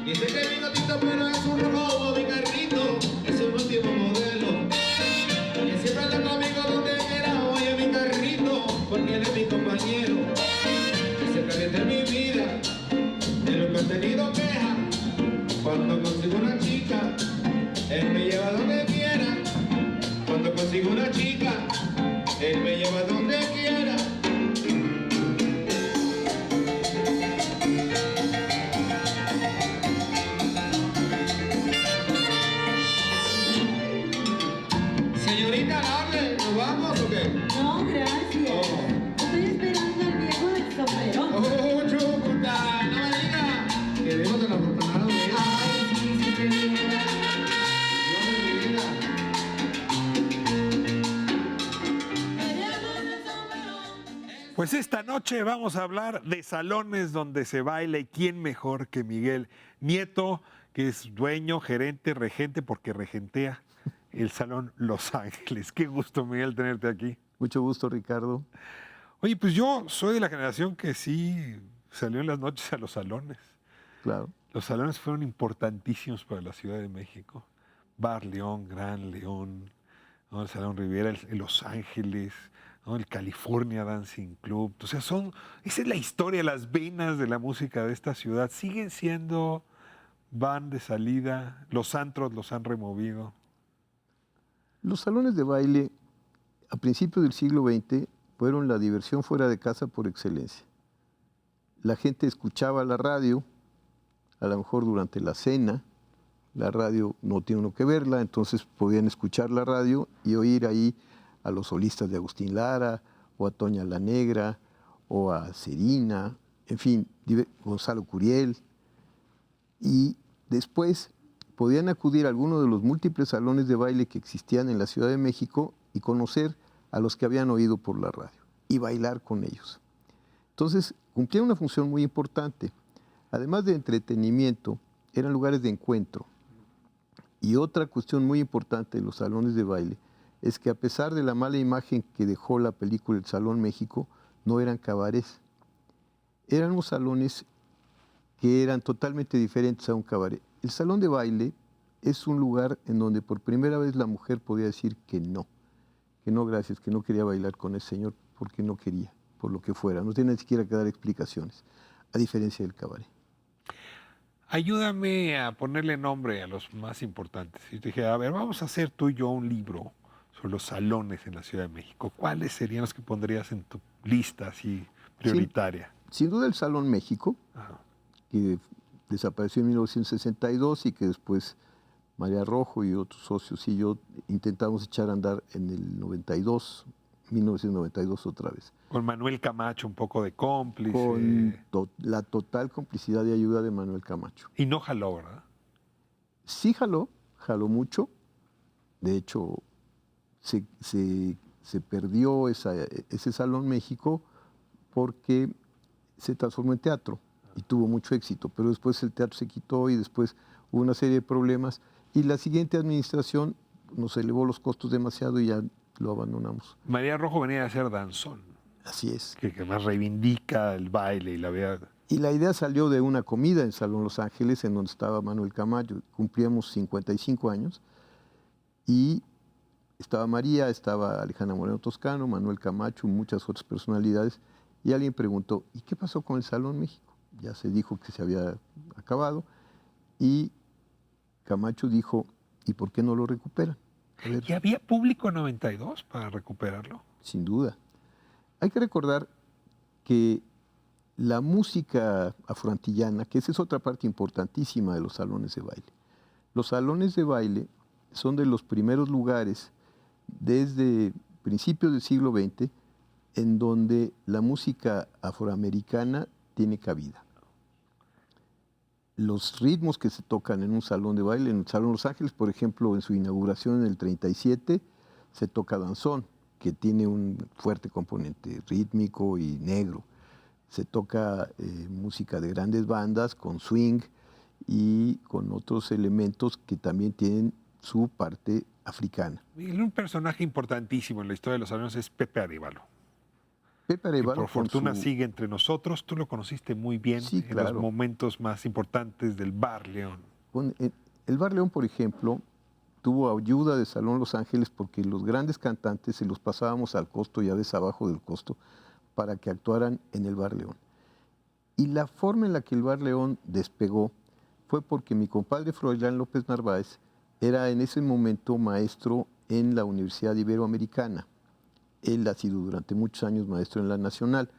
Dice que mi gatito pero es un robo, mi carrito es un último modelo. Que siempre anda conmigo donde quiera, oye mi carrito, porque él es mi compañero. Que se calienta en mi vida, de lo que he tenido queja. Cuando consigo una chica, él me lleva donde quiera. Cuando consigo una chica, él me lleva donde quiera. Señorita, ¿dale? ¿Nos vamos o qué? No, gracias. Oh. Estoy esperando al viejo del sombrero. ¡Oh, chucuta! ¡No me diga! Que vimos de la afortunada vida. Ay, sí, sí, qué bien. Dios me vida. Pues esta noche vamos a hablar de salones donde se baila y quién mejor que Miguel Nieto, que es dueño, gerente, regente, porque regentea el Salón Los Ángeles. Qué gusto, Miguel, tenerte aquí. Mucho gusto, Ricardo. Oye, pues yo soy de la generación que sí salió en las noches a los salones. Claro. Los salones fueron importantísimos para la Ciudad de México. Bar León, Gran León, ¿no? El Salón Riviera, el Los Ángeles, ¿no? El California Dancing Club. O sea, esa es la historia, las venas de la música de esta ciudad. Siguen siendo, van de salida, los antros los han removido. Los salones de baile a principios del siglo XX fueron la diversión fuera de casa por excelencia. La gente escuchaba la radio, a lo mejor durante la cena. La radio no tiene uno que verla, entonces podían escuchar la radio y oír ahí a los solistas de Agustín Lara, o a Toña la Negra, o a Cerina, en fin, Gonzalo Curiel. Y después podían acudir a alguno de los múltiples salones de baile que existían en la Ciudad de México y conocer a los que habían oído por la radio y bailar con ellos. Entonces, cumplían una función muy importante. Además de entretenimiento, eran lugares de encuentro. Y otra cuestión muy importante de los salones de baile es que a pesar de la mala imagen que dejó la película El Salón México, no eran cabarets. Eran unos salones que eran totalmente diferentes a un cabaret. El salón de baile es un lugar en donde por primera vez la mujer podía decir que no gracias, que no quería bailar con ese señor porque no quería, por lo que fuera. No tiene ni siquiera que dar explicaciones, a diferencia del cabaret. Ayúdame a ponerle nombre a los más importantes. Y te dije, a ver, vamos a hacer tú y yo un libro sobre los salones en la Ciudad de México. ¿Cuáles serían los que pondrías en tu lista así prioritaria? Sin duda el Salón México, Ajá. que desapareció en 1962 y que después María Rojo y otros socios y yo intentamos echar a andar en el 1992 otra vez. Con Manuel Camacho un poco de cómplice. Con la total complicidad y ayuda de Manuel Camacho. Y no jaló, ¿verdad? Sí jaló mucho. De hecho, se perdió ese Salón México porque se transformó en teatro y tuvo mucho éxito, pero después el teatro se quitó y después hubo una serie de problemas y la siguiente administración nos elevó los costos demasiado y ya lo abandonamos. María Rojo venía a ser danzón. Así es. Que más reivindica el baile y la vida. Y la idea salió de una comida en Salón Los Ángeles, en donde estaba Manuel Camacho. Cumplíamos 55 años y estaba María, estaba Alejandra Moreno Toscano, Manuel Camacho, muchas otras personalidades. Y alguien preguntó, ¿y qué pasó con el Salón México? Ya se dijo que se había acabado. Y Camacho dijo, ¿y por qué no lo recuperan? A ver, ¿Y había público en 92 para recuperarlo? sin duda. Hay que recordar que la música afroantillana, que esa es otra parte importantísima de los salones de baile. Los salones de baile son de los primeros lugares desde principios del siglo XX en donde la música afroamericana tiene cabida. Los ritmos que se tocan en un salón de baile, en el Salón Los Ángeles, por ejemplo, en su inauguración en el 37, se toca danzón, porque tiene un fuerte componente rítmico y negro. Se toca música de grandes bandas con swing y con otros elementos que también tienen su parte africana. Y un personaje importantísimo en la historia de los salones es Pepe Arévalo. Pepe Que Arévalo, por con fortuna su- sigue entre nosotros. Tú lo conociste muy bien Sí, en los claro. momentos más importantes del Bar León. El Bar León, por ejemplo, tuvo ayuda de Salón Los Ángeles porque los grandes cantantes se los pasábamos al costo, ya ves abajo del costo, para que actuaran en el Bar León. Y la forma en la que el Bar León despegó fue porque mi compadre Froilán López Narváez era en ese momento maestro en la Universidad Iberoamericana. Él ha sido durante muchos años maestro en la Nacional.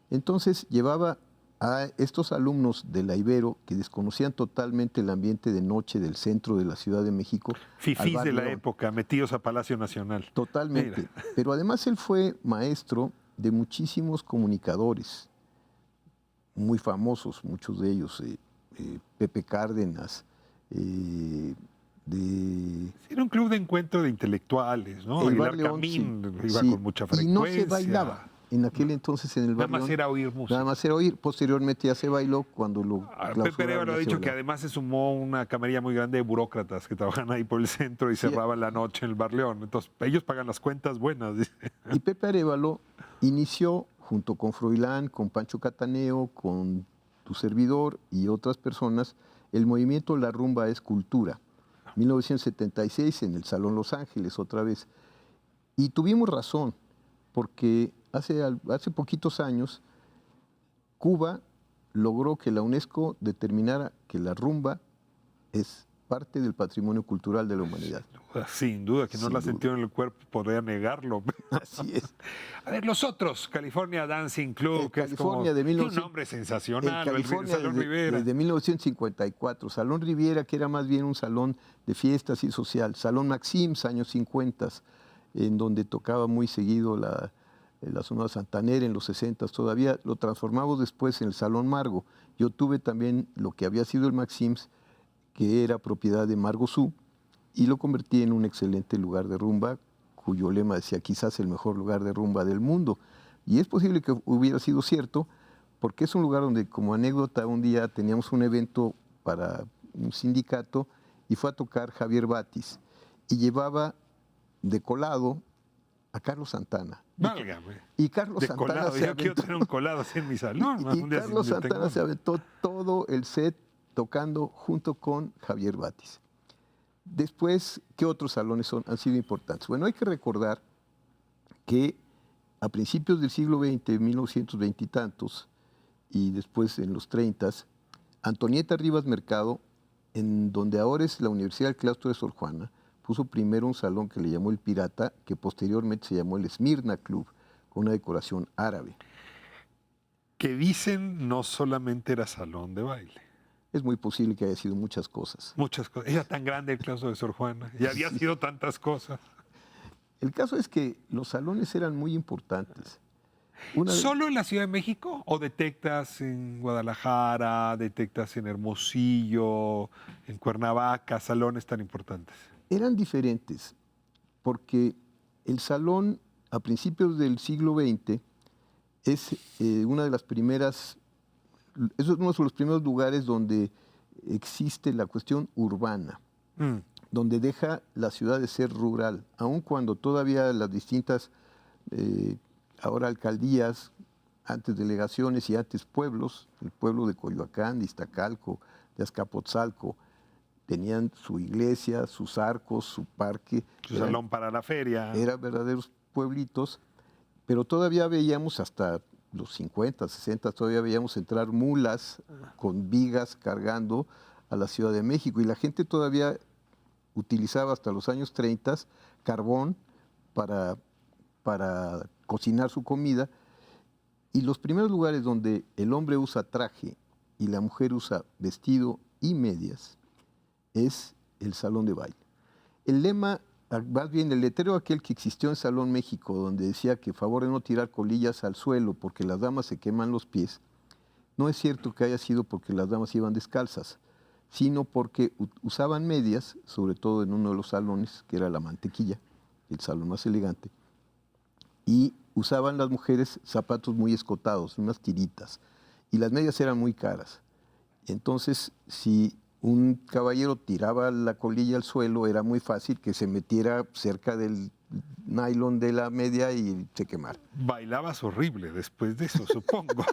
Entonces llevaba a estos alumnos de la Ibero que desconocían totalmente el ambiente de noche del centro de la Ciudad de México. al Fifís Bar de la León. época, metidos a Palacio Nacional. Totalmente. Mira. Pero además él fue maestro de muchísimos comunicadores muy famosos, muchos de ellos, Pepe Cárdenas, de Era un club de encuentro de intelectuales, ¿no? el Bar Aguilar León, Camín sí, iba sí. con mucha Y frecuencia. no se bailaba en aquel entonces en el Nada Bar más León. era oír música. Nada más era oír. Posteriormente ya se bailó cuando lo Pepe clausuraron, Arévalo ya ha se dicho que bailaba. además se sumó una camarilla muy grande de burócratas que trabajan ahí por el centro y Sí. cerraban la noche en el Bar León. Entonces, ellos pagan las cuentas buenas. Dice. Y Pepe Arévalo inició junto con Froilán, con Pancho Cataneo, con tu servidor y otras personas, el movimiento La Rumba es Cultura. 1976 en el Salón Los Ángeles otra vez. Y tuvimos razón, porque hace poquitos años Cuba logró que la UNESCO determinara que la rumba es parte del patrimonio cultural de la humanidad. Sin duda, que no Sin la duda. sintieron en el cuerpo podría negarlo. Así es. A ver, los otros, California Dancing Club, El que es como California de tiene un 1900 nombre El sensacional, o el California Salón desde, Rivera. desde 1954. Salón Riviera, que era más bien un salón de fiestas y social. Salón Maxims, años 50, en donde tocaba muy seguido la Sonora Santanera en los 60 todavía. Lo transformamos después en el Salón Margo. Yo tuve también lo que había sido el Maxims, que era propiedad de Margo Su, y lo convertí en un excelente lugar de rumba, cuyo lema decía quizás el mejor lugar de rumba del mundo. Y es posible que hubiera sido cierto, porque es un lugar donde, como anécdota, un día teníamos un evento para un sindicato y fue a tocar Javier Batis y llevaba de colado a Carlos Santana. Válgame. Y Carlos De Santana colado. se Yo quiero aventó, tener un colado así en mi salón. y Un día Carlos si yo Santana tengo se uno. aventó todo el set tocando junto con Javier Batis. Después, ¿qué otros salones han sido importantes? Bueno, hay que recordar que a principios del siglo XX, 1920 y tantos, y después en los 30, Antonieta Rivas Mercado, en donde ahora es la Universidad del Claustro de Sor Juana, puso primero un salón que le llamó El Pirata, que posteriormente se llamó el Esmirna Club, con una decoración árabe. Que dicen no solamente era salón de baile. Es muy posible que haya sido muchas cosas. Muchas cosas. Era tan grande el claustro de Sor Juana y había sido tantas cosas. El caso es que los salones eran muy importantes. ¿Solo en la Ciudad de México? ¿O detectas en Guadalajara, detectas en Hermosillo, en Cuernavaca, salones tan importantes? Eran diferentes, porque el salón a principios del siglo XX es una de las primeras, es uno de los primeros lugares donde existe la cuestión urbana, donde deja la ciudad de ser rural, aun cuando todavía las distintas, ahora alcaldías, antes delegaciones y antes pueblos, el pueblo de Coyoacán, de Iztacalco, de Azcapotzalco, tenían su iglesia, sus arcos, su parque. Su salón para la feria. Eran verdaderos pueblitos, pero todavía veíamos hasta los 50, 60, todavía veíamos entrar mulas con vigas cargando a la Ciudad de México y la gente todavía utilizaba hasta los años 30 carbón para cocinar su comida, y los primeros lugares donde el hombre usa traje y la mujer usa vestido y medias es el salón de baile. El lema, más bien el letrero aquel que existió en Salón México, donde decía que favor de no tirar colillas al suelo porque las damas se queman los pies, no es cierto que haya sido porque las damas iban descalzas, sino porque usaban medias, sobre todo en uno de los salones, que era La Mantequilla, el salón más elegante, y usaban las mujeres zapatos muy escotados, unas tiritas, y las medias eran muy caras. Entonces, si un caballero tiraba la colilla al suelo, era muy fácil que se metiera cerca del nylon de la media y se quemara. Bailabas horrible después de eso, supongo.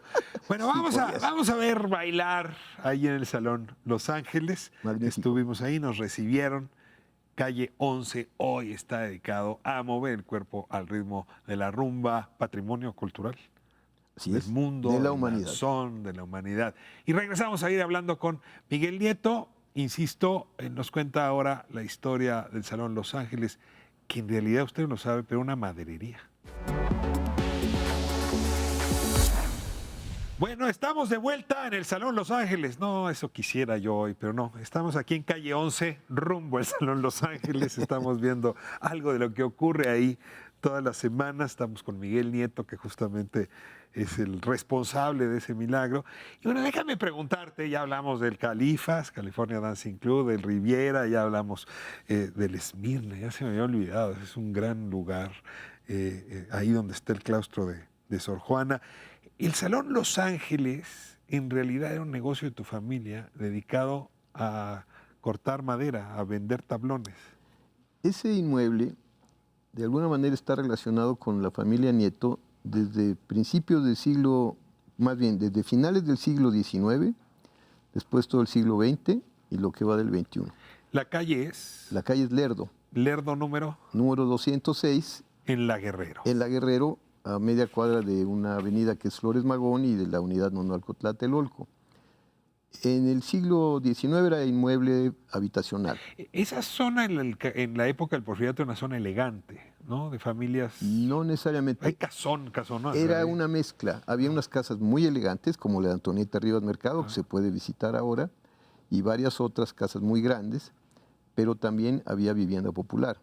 Bueno, Sí, vamos a ver bailar ahí en el Salón Los Ángeles. Magnífico. Estuvimos ahí, nos recibieron. Calle 11 hoy está dedicado a mover el cuerpo al ritmo de la rumba, patrimonio cultural Así del es, mundo, de la del humanidad. danzón, de la humanidad. Y regresamos a ir hablando con Miguel Nieto. Insisto, nos cuenta ahora la historia del Salón Los Ángeles, que en realidad usted no lo sabe, pero una maderería. Bueno, estamos de vuelta en el Salón Los Ángeles. No, eso quisiera yo hoy, pero no. Estamos aquí en calle 11, rumbo al Salón Los Ángeles. Estamos viendo algo de lo que ocurre ahí todas las semanas. Estamos con Miguel Nieto, que justamente es el responsable de ese milagro. Y bueno, déjame preguntarte, ya hablamos del Califas, California Dancing Club, del Riviera, ya hablamos del Esmirna, ya se me había olvidado, es un gran lugar, ahí donde está el claustro de Sor Juana. El Salón Los Ángeles en realidad era un negocio de tu familia dedicado a cortar madera, a vender tablones. Ese inmueble, de alguna manera, está relacionado con la familia Nieto desde principios del siglo, más bien desde finales del siglo XIX, después todo el siglo XX y lo que va del XXI. La calle es La calle es Lerdo, Lerdo número número 206, en La Guerrero. en La Guerrero, a media cuadra de una avenida que es Flores Magón y de la unidad Nonualco-Tlatelolco. En el siglo XIX era inmueble habitacional. Esa zona en la época del Porfiriato era una zona elegante, ¿no? De familias. No necesariamente. Hay casonazos. Era una mezcla. Había unas casas muy elegantes, como la de Antonieta Rivas Mercado, que se puede visitar ahora, y varias otras casas muy grandes, pero también había vivienda popular.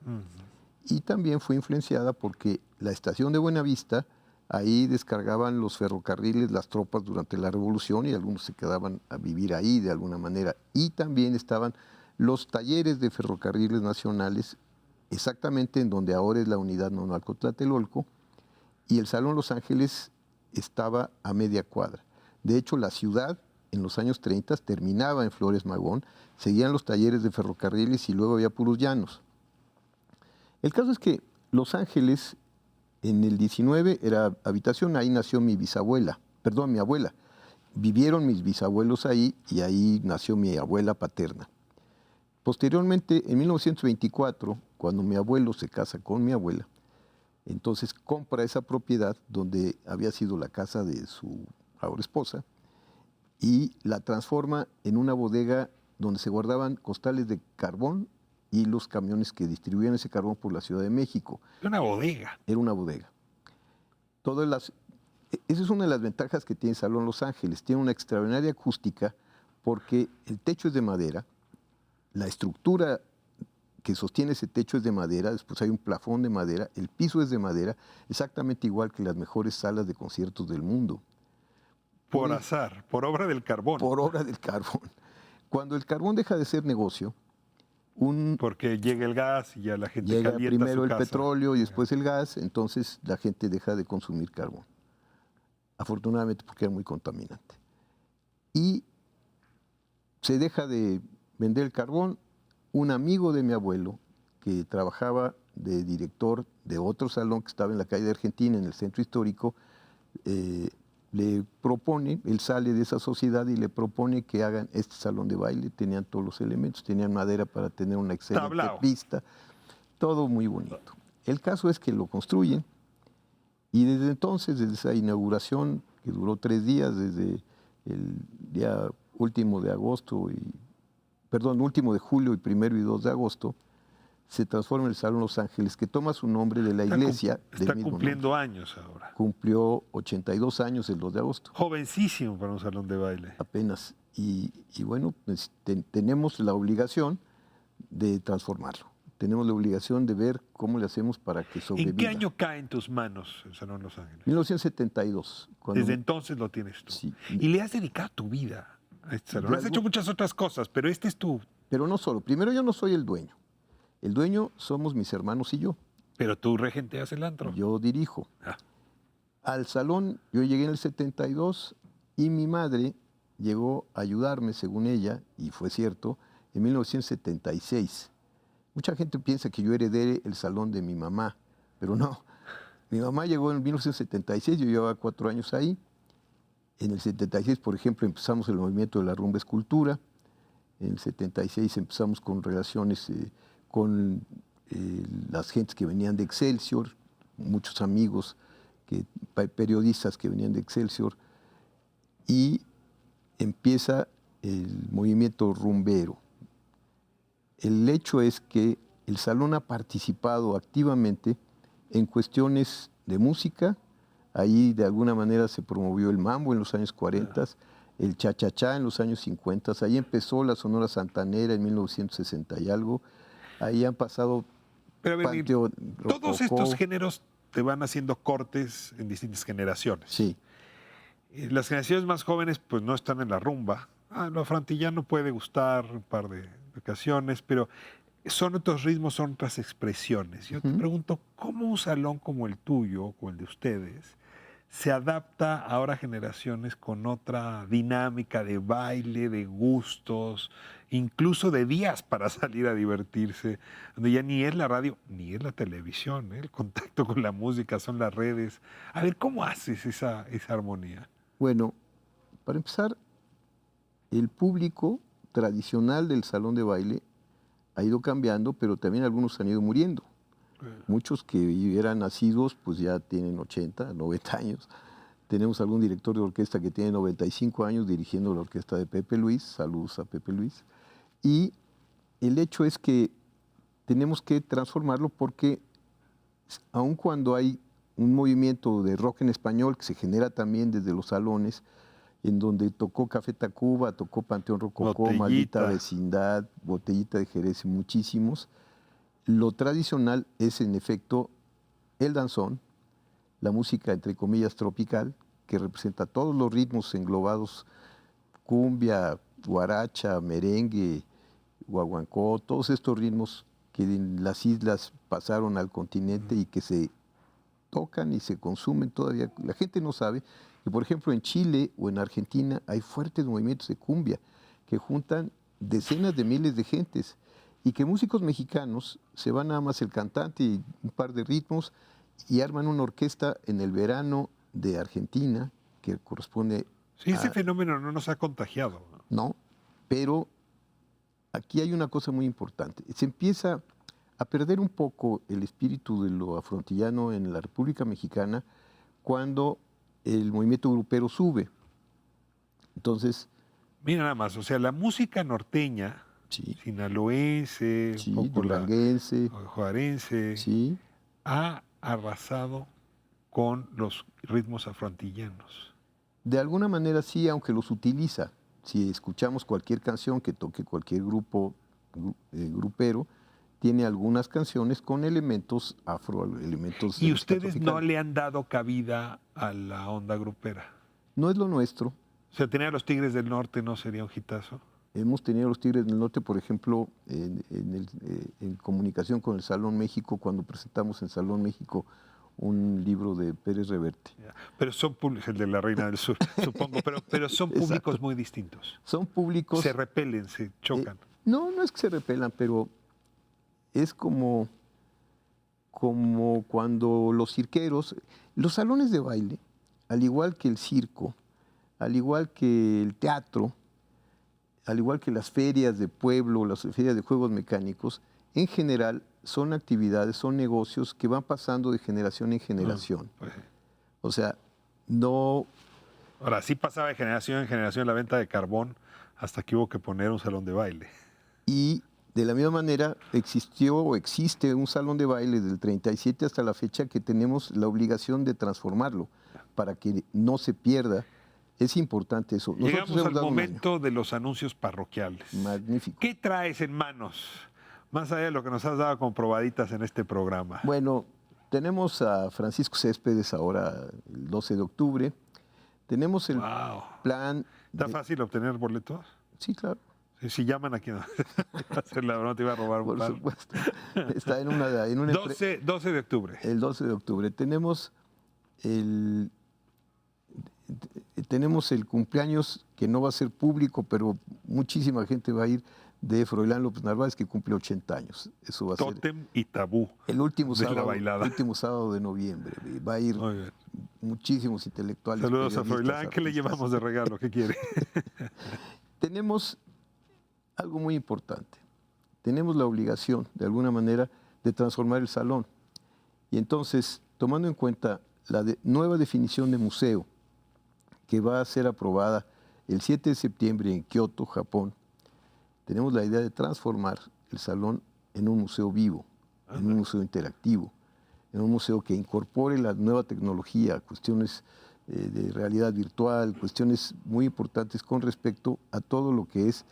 Y también fue influenciada porque la estación de Buenavista, ahí descargaban los ferrocarriles, las tropas durante la Revolución, y algunos se quedaban a vivir ahí de alguna manera. Y también estaban los talleres de ferrocarriles nacionales, exactamente en donde ahora es la unidad Nonualco-Tlatelolco, y el Salón Los Ángeles estaba a media cuadra. De hecho, la ciudad en los años 30 terminaba en Flores Magón, seguían los talleres de ferrocarriles y luego había puros llanos. El caso es que Los Ángeles en el 19 era habitación, ahí nació mi abuela. Vivieron mis bisabuelos ahí y ahí nació mi abuela paterna. Posteriormente, en 1924, cuando mi abuelo se casa con mi abuela, entonces compra esa propiedad donde había sido la casa de su ahora esposa y la transforma en una bodega donde se guardaban costales de carbón y los camiones que distribuían ese carbón por la Ciudad de México. Una bodega. Era una bodega. Esa es una de las ventajas que tiene Salón Los Ángeles. Tiene una extraordinaria acústica porque el techo es de madera, la estructura que sostiene ese techo es de madera, después hay un plafón de madera, el piso es de madera, exactamente igual que las mejores salas de conciertos del mundo. Por azar, por obra del carbón. Por obra del carbón. Cuando el carbón deja de ser negocio, porque llega el gas y ya la gente llega calienta primero su el casa. petróleo y después el gas, entonces la gente deja de consumir carbón. Afortunadamente, porque era muy contaminante. Y se deja de vender el carbón. Un amigo de mi abuelo, que trabajaba de director de otro salón que estaba en la calle de Argentina, en el centro histórico, le propone, él sale de esa sociedad y le propone que hagan este salón de baile. Tenían todos los elementos, tenían madera para tener una excelente Tablao. pista, todo muy bonito. El caso es que lo construyen y desde entonces, desde esa inauguración que duró 3 días, desde el día último de julio y 1 y 2 de agosto, se transforma en el Salón Los Ángeles, que toma su nombre de la iglesia. Está cumpliendo años ahora. Cumplió 82 años el 2 de agosto. Jovencísimo para un salón de baile. Apenas. Y bueno, pues, tenemos la obligación de transformarlo. Tenemos la obligación de ver cómo le hacemos para que sobreviva. ¿En qué año cae en tus manos el Salón Los Ángeles? 1972. Desde entonces lo tienes tú. Sí. Y le has dedicado tu vida a este salón. Has hecho muchas otras cosas, pero este es tu... Pero no solo. Primero, yo no soy el dueño. El dueño somos mis hermanos y yo. Pero tú regenteas el antro. Yo dirijo. Ah. Al salón, yo llegué en el 72 y mi madre llegó a ayudarme, según ella, y fue cierto, en 1976. Mucha gente piensa que yo heredé el salón de mi mamá, pero no. Mi mamá llegó en 1976, yo llevaba 4 años ahí. En el 76, por ejemplo, empezamos el movimiento de la rumba escultura. En el 76 empezamos con relaciones con las gentes que venían de Excelsior, muchos amigos, periodistas que venían de Excelsior, y empieza el movimiento rumbero. El hecho es que el salón ha participado activamente en cuestiones de música. Ahí de alguna manera se promovió el mambo en los años 40, el cha-cha-cha en los años 50. Ahí empezó la Sonora Santanera en 1960 y algo. Ahí han pasado Pero a ver, Panteón, todos Rococó. estos géneros te van haciendo cortes en distintas generaciones. Sí, Las generaciones más jóvenes pues no están en la rumba. Lo afrontillano puede gustar un par de ocasiones, pero son otros ritmos, son otras expresiones. Yo te pregunto, ¿cómo un salón como el tuyo, como el de ustedes, se adapta ahora a generaciones con otra dinámica de baile, de gustos, incluso de días para salir a divertirse, donde ya ni es la radio, ni es la televisión, ¿eh? El contacto con la música son las redes? A ver, ¿cómo haces esa armonía? bueno, para empezar, el público tradicional del salón de baile ha ido cambiando, pero también algunos han ido muriendo. Muchos que eran nacidos, pues ya tienen 80, 90 años. Tenemos algún director de orquesta que tiene 95 años dirigiendo la orquesta de Pepe Luis. Saludos a Pepe Luis. Y el hecho es que tenemos que transformarlo porque aun cuando hay un movimiento de rock en español que se genera también desde los salones, en donde tocó Café Tacuba, tocó Panteón Rococó, Botellita. Maldita Vecindad, Botellita de Jerez, muchísimos. Lo tradicional es, en efecto, el danzón, la música, entre comillas, tropical, que representa todos los ritmos englobados, cumbia, guaracha, merengue, guaguancó, todos estos ritmos que en las islas pasaron al continente y que se tocan y se consumen todavía. La gente no sabe que, por ejemplo, en Chile o en Argentina hay fuertes movimientos de cumbia que juntan decenas de miles de gentes y que músicos mexicanos se van nada más el cantante y un par de ritmos y arman una orquesta en el verano de Argentina que corresponde Sí, ese fenómeno no nos ha contagiado. no, pero aquí hay una cosa muy importante. Se empieza a perder un poco el espíritu de lo afrontillano en la República Mexicana cuando el movimiento grupero sube. Entonces, Mira nada más, o sea, la música norteña, sí, sinaloense, sí, un poco la duranguense, juarense, sí, ha arrasado con los ritmos afrontillanos. de alguna manera sí, aunque los utiliza. Si escuchamos cualquier canción que toque cualquier grupo grupero, tiene algunas canciones con elementos afro, elementos de Y música ustedes tropical. no le han dado cabida a la onda grupera. No es lo nuestro. O sea, tener a los Tigres del Norte no sería un hitazo. Hemos tenido los Tigres del Norte, por ejemplo, en comunicación con el Salón México, cuando presentamos en Salón México un libro de Pérez Reverte. Pero son públicos, el de la Reina del Sur, supongo, pero son públicos Exacto. muy distintos. Son públicos... Se repelen, se chocan. no, no es que se repelan, pero es como cuando los cirqueros, los salones de baile, al igual que el circo, al igual que el teatro, al igual que las ferias de pueblo, las ferias de juegos mecánicos, en general son actividades, son negocios que van pasando de generación en generación. Pues, O sea, no... ahora, sí pasaba de generación en generación la venta de carbón hasta que hubo que poner un salón de baile. Y de la misma manera existió o existe un salón de baile del 37 hasta la fecha que tenemos la obligación de transformarlo para que no se pierda. Es importante eso. Nosotros Llegamos hemos al dado un año. momento de los anuncios parroquiales. Magnífico. ¿Qué traes en manos? Más allá de lo que nos has dado con probaditas en este programa. Bueno, tenemos a Francisco Céspedes ahora el 12 de octubre. Tenemos el Wow. plan... ¿Está de- fácil obtener boletos? Sí, claro. Si llaman aquí, no. Iba a hacer la broma, te iba a robar un Por par. supuesto. Está en una 12 de octubre. el 12 de octubre. Tenemos el cumpleaños que no va a ser público, pero muchísima gente va a ir, de Froilán López Narváez, que cumple 80 años. Eso va a ser Tótem y tabú el último de la sábado, bailada. el último sábado de noviembre. Va a ir Muy bien. muchísimos intelectuales. Saludos a periodistas, Froilán. ¿Qué le artistas. llevamos de regalo? ¿Qué quiere? Tenemos algo muy importante. Tenemos la obligación, de alguna manera, de transformar el salón. Y entonces, tomando en cuenta la nueva definición de museo, que va a ser aprobada el 7 de septiembre en Kioto, Japón, tenemos la idea de transformar el salón en un museo vivo, en un museo interactivo, en un museo que incorpore la nueva tecnología, cuestiones de realidad virtual, cuestiones muy importantes con respecto a todo lo que es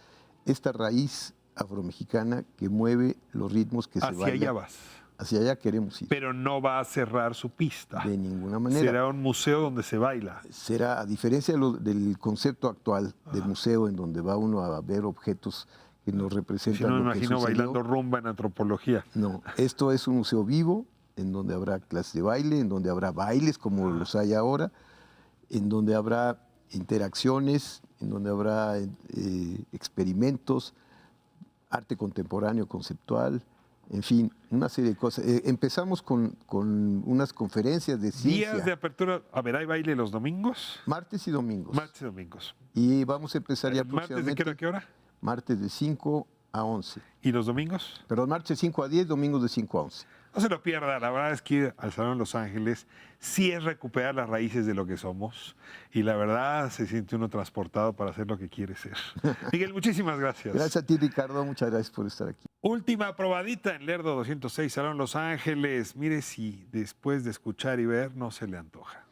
esta raíz afromexicana que mueve los ritmos que se Hacia bailan. allá vas. Hacia allá queremos ir. Pero no va a cerrar su pista. De ninguna manera. Será un museo donde se baila. Será, a diferencia del concepto actual del museo, en donde va uno a ver objetos que nos representan Si no, me lo que imagino sucedió. bailando rumba en antropología. No, esto es un museo vivo, en donde habrá clases de baile, en donde habrá bailes como los hay ahora, en donde habrá interacciones, en donde habrá experimentos, arte contemporáneo conceptual, en fin, una serie de cosas. Empezamos con unas conferencias de ciencia. Días de apertura. A ver, ¿hay baile los domingos? Martes y domingos. Martes y domingos. Y vamos a empezar ya ¿Martes de qué hora a qué hora? Martes de 5 a 11. ¿Y los domingos? Perdón, martes de 5 a 10, domingos de 5 a 11. No se lo pierda, la verdad es que ir al Salón Los Ángeles sí es recuperar las raíces de lo que somos y la verdad se siente uno transportado para hacer lo que quiere ser. Miguel, muchísimas gracias. Gracias a ti, Ricardo. Muchas gracias por estar aquí. Última probadita en Lerdo 206, Salón Los Ángeles. Mire si después de escuchar y ver no se le antoja.